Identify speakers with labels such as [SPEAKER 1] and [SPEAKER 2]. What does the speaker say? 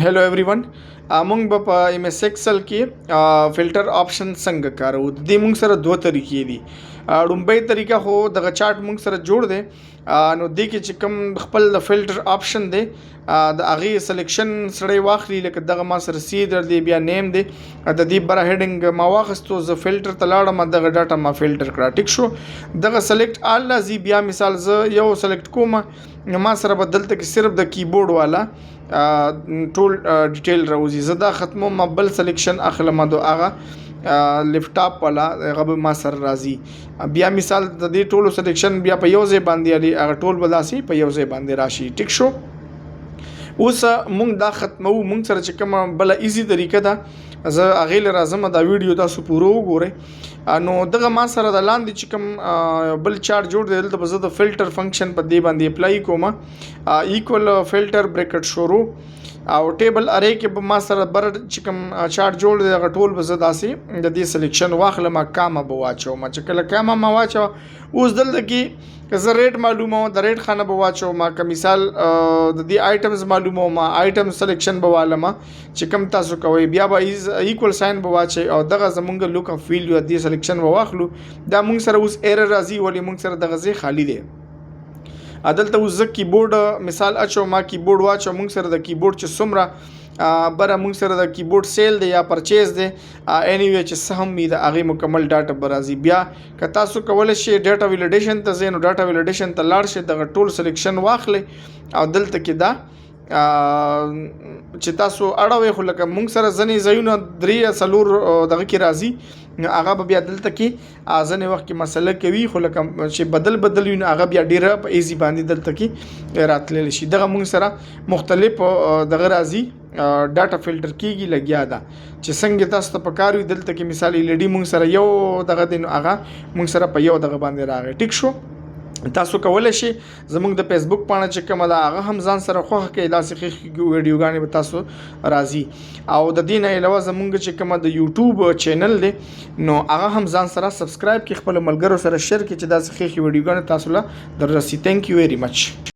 [SPEAKER 1] Hello everyone مونږ په ایم اس ایکسل کې فلټر آپشن څنګه کارو د دې مونږ سره دوه طریقې دي. لومبۍ طریقه خو دغه چارت مونږ سره جوړ دی نو دې کې چې کوم خپل د فلټر آپشن دی د هغې سلیکشن سړی واخلي لکه دغه ما سره سی در دی بیا نیم دی د دې بره هیډنګ ما واخیستو زه فلټر ته لاړم دغه ډاټا ما فلټر کړه ټیک شو دغه سلیکټ آل راځي بیا مثال زه یو سلیکټ کوم نو ما سره به دلته کې صرف د کیبورډ والا ټول ډیټیل راوځي زه دا ختمو ما بل سلیکشن اخلم دو هغه لیپټاپ والا هغه ما سره راځي بیا مثال د دې ټولو سلیکشن بیا په یو ځای باندې علي هغه ټول بداسي په یو ځای باندې راشي ټیک شو. اوس مونږ دا ختمو مونږ سره چې کومه بل ایزی طریقه ده زه هغې له راځم دا ویډیو تاسو پوره وګورئ نو دغه ما سره د لاندې چې کوم بل چارت جوړ دی دلته به زه د فلټر فنکشن په دې باندې اپلای کوم ایکول فلټر بریکټ شروع او ټیبل اری کې به ما سره بر چې کوم چارت جوړ دی هغه ټول به زه داسې د دې سلیکشن واخلم کامه به واچوم چې کله کامه ما واچو اوس دلته کې که زه ریټ معلومه د ریټ خانه به واچوم که مثال د دې آیټمز معلومه ما آیټم سلیکشن به والم چې کوم تاسو کوئ بیا به ایکول ساين به واچي او دغه زمونږ لوک اف ویلیو دې سلیکشن به واخلو دا مونږ سره اوس ایرر راځي ولې مونږ سره دغه ځای خالی دی عدالته اوس زه کیبورډ مثال اچو ما کیبورډ واچو مونږ سره د کیبورډ چې څومره بره مونږ سره د کیبورډ سیل دی یا پرچیز دی انیوی چې څه هم وي د هغې مکمل ډاټا به راځي بیا که تاسو کولی شئ ډاټا ویلیډیشن ته ځئ نو ډاټا ویلیډیشن ته لاړ شئ دغه ټول سلیکشن واخلئ او دلته کې دا چې تاسو اړوئ خو لکه مونږ سره ځینې ځایونه درې یا څلور دغه کې راځي هغه به بیا دلته کې ځینې وخت کې مسله کوي خو لکه چې بدل وي نو هغه بیا ډېره په ایزي باندې دلته کې راتللی شي دغه مونږ سره مختلف دغه راځي ډاټا فلټر کېږي لګیا ده چې څنګه تاسو ته پکار وي دلته کې مثال ایل مونږ سره یو دغه دی نو هغه مونږ سره په یو دغه باندې راغی ټیک شو. تاسو کولی شئ زموږ د فیسبوک پاڼه چې کومه ده هغه هم ځان سره خوښه کړئ داسې ښې ویډیوګانې به تاسو راځي او د دې نه علاوه زموږ چې کومه د یوټیوب چینل دی نو هغه هم ځان سره سبسکرایب کړئ خپلو ملګرو سره شیر کړئ چې داسې ښې ویډیوګانې تاسو له در رسي. تھینک یو ویری مچ.